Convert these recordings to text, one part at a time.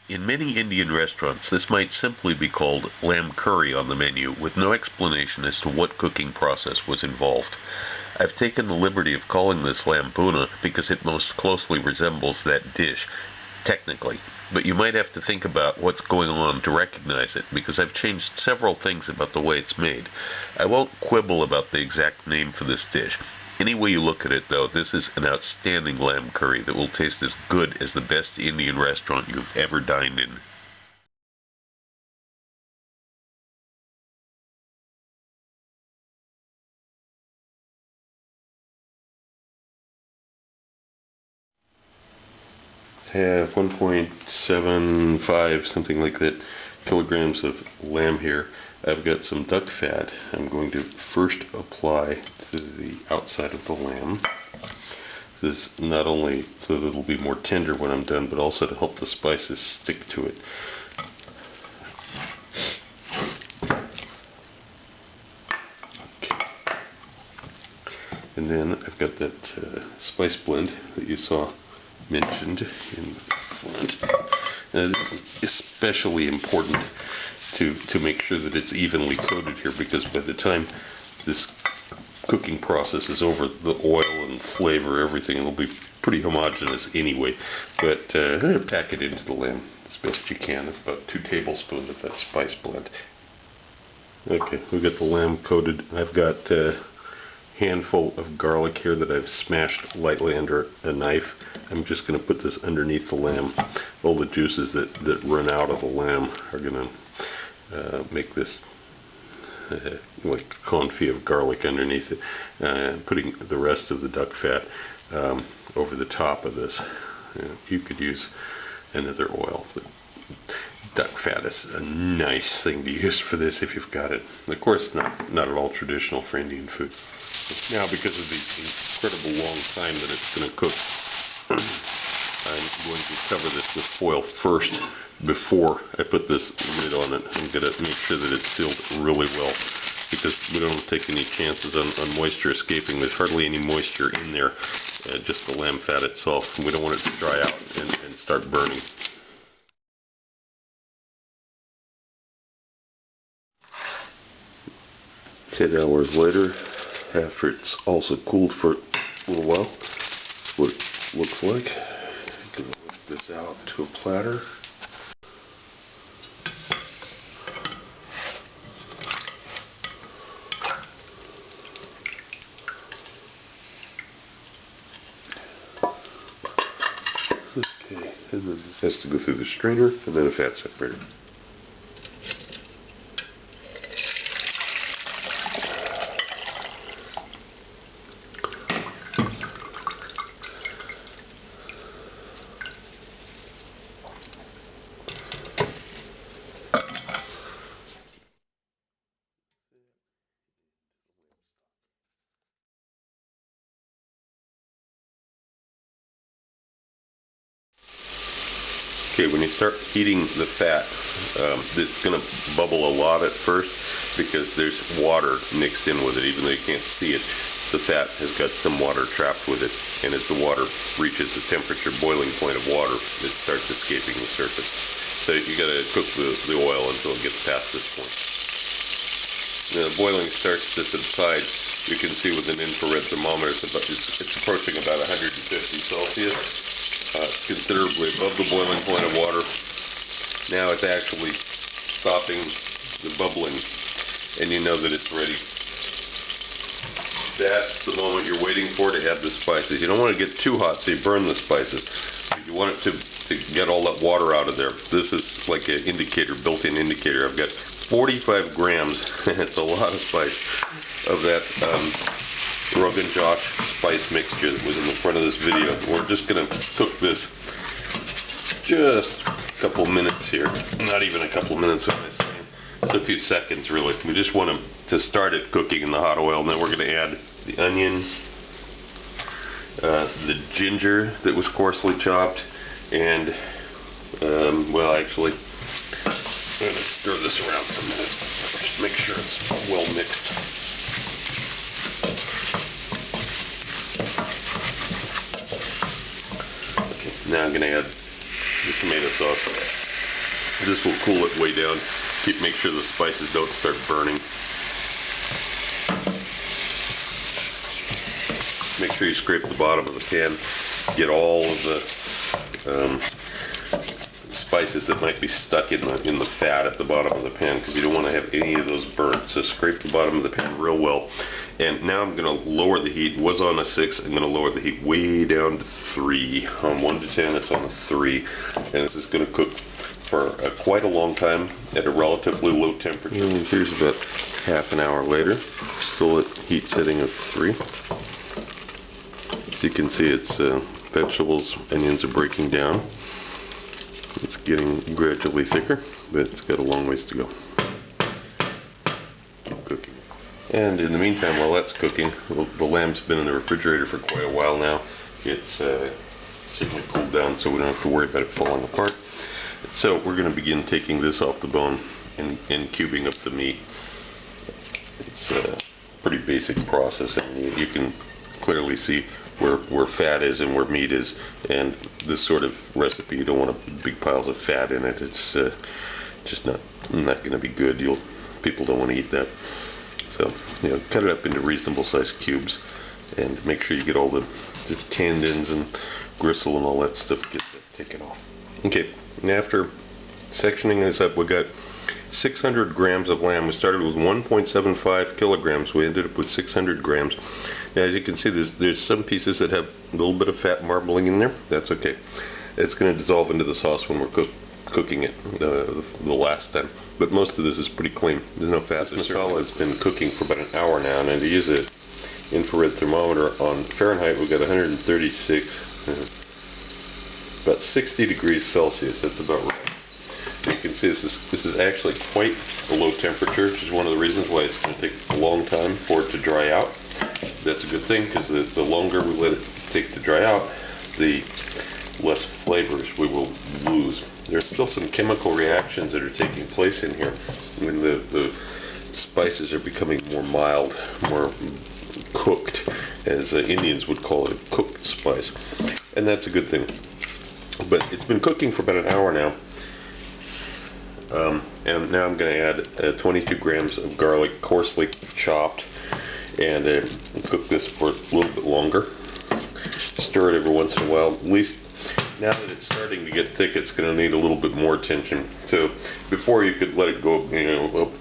In many Indian restaurants, this might simply be called lamb curry on the menu, with no explanation as to what cooking process was involved. I've taken the liberty of calling this lamb BHUNA because it most closely resembles that dish, technically, but you might have to think about what's going on to recognize it, because I've changed several things about the way it's made. I won't quibble about the exact name for this dish. Any way you look at it, though, this is an outstanding lamb curry that will taste as good as the best Indian restaurant you've ever dined in. Have 1.75, something like that, kilograms of lamb here. I've got some duck fat I'm going to first apply to the outside of the lamb. This not only so that it'll be more tender when I'm done, but also to help the spices stick to it. Okay. And then I've got that spice blend that you saw mentioned in front. And it's especially important to make sure that it's evenly coated here, because by the time this cooking process is over, the oil and flavor, everything, it'll be pretty homogeneous anyway. But pack it into the lamb as best you can. It's about 2 tablespoons of that spice blend. Okay, we've got the lamb coated. I've got handful of garlic here that I've smashed lightly under a knife. I'm just going to put this underneath the lamb. All the juices that run out of the lamb are going to make this like confit of garlic underneath it. Putting the rest of the duck fat over the top of this. You could use another oil, but duck fat is a nice thing to use for this if you've got it. Of course, not at all traditional for Indian food. Now, because of the incredible long time that it's going to cook, I'm going to cover this with foil first before I put this lid on it. I'm going to make sure that it's sealed really well, because we don't take any chances on moisture escaping. There's hardly any moisture in there, just the lamb fat itself. And we don't want it to dry out and start burning. 10 hours later, after it's also cooled for a little while, that's what it looks like. I'm going to lift this out to a platter. Okay, and then this has to go through the strainer and then a fat separator. Okay, when you start heating the fat, it's going to bubble a lot at first because there's water mixed in with it. Even though you can't see it, the fat has got some water trapped with it. And as the water reaches the temperature boiling point of water, it starts escaping the surface. So you got to cook the oil until it gets past this point. When the boiling starts to subside, you can see with an infrared thermometer it's approaching about 150 Celsius. Considerably above the boiling point of water. Now it's actually stopping the bubbling, and you know that it's ready. That's the moment you're waiting for to add the spices. You don't want to get too hot so you burn the spices. You want it to get all that water out of there. This is like an indicator, built-in indicator. I've got 45 grams, it's a lot of spice, of that Rogan Josh spice mixture that was in the front of this video. We're just going to cook this just a couple minutes here. Not even a couple minutes, what am I saying? It's a few seconds, really. We just want to start it cooking in the hot oil, and then we're going to add the onion, the ginger that was coarsely chopped, and, well, actually, I'm going to stir this around for a minute. Just make sure it's well mixed. Now I'm going to add the tomato sauce. This will cool it way down. Make sure the spices don't start burning. Make sure you scrape the bottom of the pan. Get all of the spices that might be stuck in the fat at the bottom of the pan, because you don't want to have any of those burnt. So scrape the bottom of the pan real well. And now I'm going to lower the heat. It was on a 6. I'm going to lower the heat way down to 3. On 1 to 10, it's on a 3. And this is going to cook for quite a long time at a relatively low temperature. And here's about half an hour later. Still at heat setting of 3. As you can see, it's vegetables, onions are breaking down. It's getting gradually thicker, but it's got a long ways to go. Keep cooking. And in the meantime, while that's cooking, the lamb's been in the refrigerator for quite a while now. It's certainly cooled down, so we don't have to worry about it falling apart. So we're going to begin taking this off the bone and cubing up the meat. It's a pretty basic process, and you can clearly see where fat is and where meat is, and this sort of recipe, you don't want big piles of fat in it. It's just not going to be good. People don't want to eat that. So cut it up into reasonable sized cubes, and make sure you get all the tendons and gristle and all that stuff, get that taken off. Okay, and after sectioning this up, we got 600 grams of lamb. We started with 1.75 kilograms. We ended up with 600 grams. Now, as you can see, there's some pieces that have a little bit of fat marbling in there. That's okay. It's going to dissolve into the sauce when we're cooking it the last time. But most of this is pretty clean. There's no fat. This masala has been cooking for about an hour now, and to use an infrared thermometer on Fahrenheit, we've got 136, about 60 degrees Celsius. That's about right. You can see this is actually quite a low temperature, which is one of the reasons why it's going to take a long time for it to dry out. That's a good thing, because the longer we let it take to dry out, the less flavors we will lose. There's still some chemical reactions that are taking place in here when the spices are becoming more mild, more cooked, as Indians would call it, a cooked spice. And that's a good thing. But it's been cooking for about an hour now. And now I'm going to add 22 grams of garlic, coarsely chopped, and cook this for a little bit longer. Stir it every once in a while. At least now that it's starting to get thick, it's going to need a little bit more attention. So before you could let it go,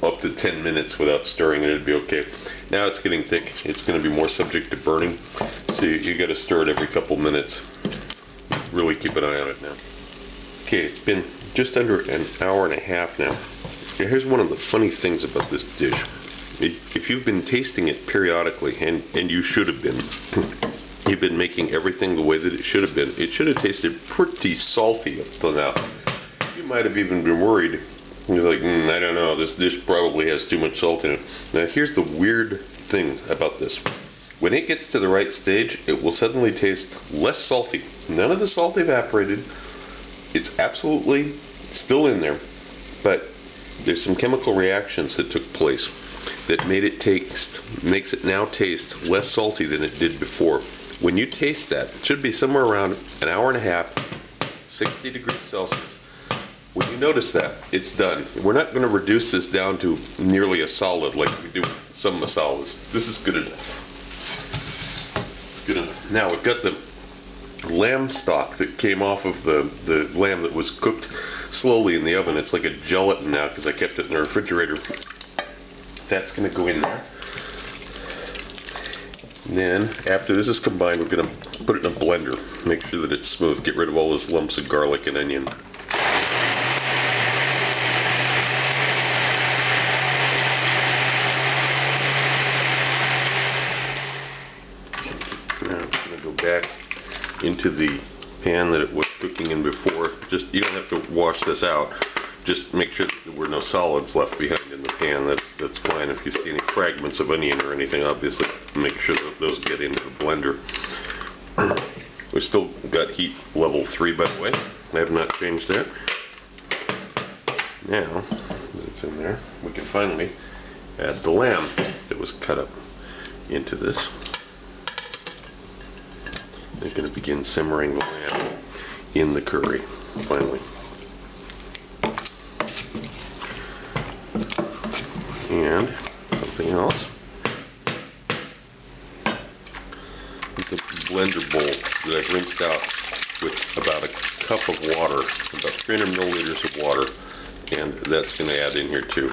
up to 10 minutes without stirring it, it'd be okay. Now it's getting thick. It's going to be more subject to burning. So you got to stir it every couple minutes. Really keep an eye on it now. Okay, it's been just under an hour and a half now. Now here's one of the funny things about this dish. If you've been tasting it periodically, and you should have been, you've been making everything the way that it should have been, it should have tasted pretty salty up till now. You might have even been worried. You're like, I don't know, this dish probably has too much salt in it. Now here's the weird thing about this. When it gets to the right stage, it will suddenly taste less salty. None of the salt evaporated. It's absolutely still in there, but there's some chemical reactions that took place that makes it now taste less salty than it did before. When you taste that, it should be somewhere around an hour and a half, 60 degrees Celsius. When you notice that, it's done. We're not going to reduce this down to nearly a solid like we do with some masalas. This is good enough. It's good enough. Now we've got the lamb stock that came off of the lamb that was cooked slowly in the oven. It's like a gelatin now because I kept it in the refrigerator. That's going to go in there. And then after this is combined, we're going to put it in a blender. Make sure that it's smooth. Get rid of all those lumps of garlic and onion. Now I'm going to go back into the pan that it was cooking in before. You don't have to wash this out. Just make sure that there were no solids left behind in the pan. That's fine. If you see any fragments of onion or anything, obviously make sure that those get into the blender. We've still got heat level 3, by the way. I have not changed that. Now that it's in there, we can finally add the lamb that was cut up into this. They're going to begin simmering the lamb in the curry, finally. the blender bowl that I've rinsed out with about a cup of water, about 300 milliliters of water, and that's going to add in here too.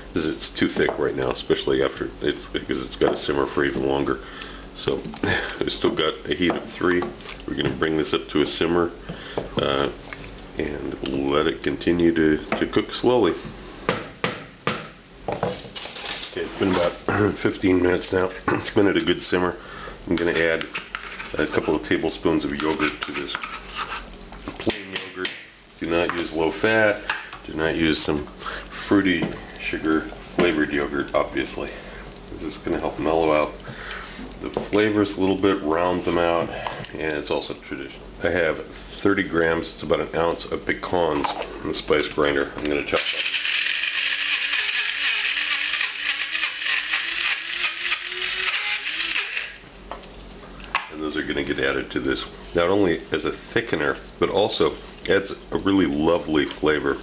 Because it's too thick right now, especially after because it's got to simmer for even longer. So I've still got a heat of 3. We're going to bring this up to a simmer and let it continue to cook slowly. Okay, it's been about 15 minutes now. It's been at a good simmer. I'm going to add a couple of tablespoons of yogurt to this. Plain yogurt. Do not use low fat. Do not use some fruity sugar flavored yogurt, obviously. This is going to help mellow out the flavors a little bit, round them out, and it's also traditional. I have 30 grams, it's about an ounce of pecans in the spice grinder. I'm going to chop up. And those are going to get added to this, not only as a thickener, but also adds a really lovely flavor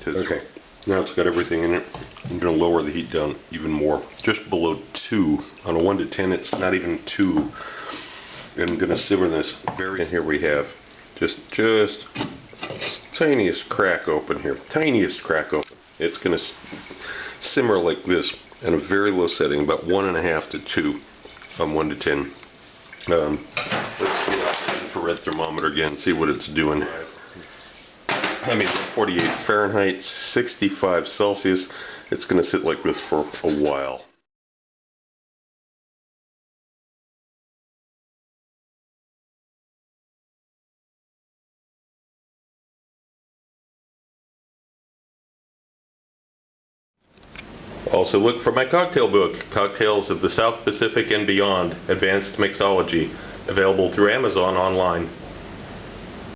to this. Okay, now it's got everything in it. I'm going to lower the heat down even more, just below 2. On a 1 to 10, it's not even 2. And I'm going to simmer this very. And here we have just tiniest crack open here, tiniest crack open. It's going to simmer like this at a very low setting, about 1.5 to 2 on 1 to 10. Let's get out the infrared thermometer again, see what it's doing. I mean, 48 Fahrenheit, 65 Celsius. It's going to sit like this for a while. Also look for my cocktail book, Cocktails of the South Pacific and Beyond, Advanced Mixology, available through Amazon online.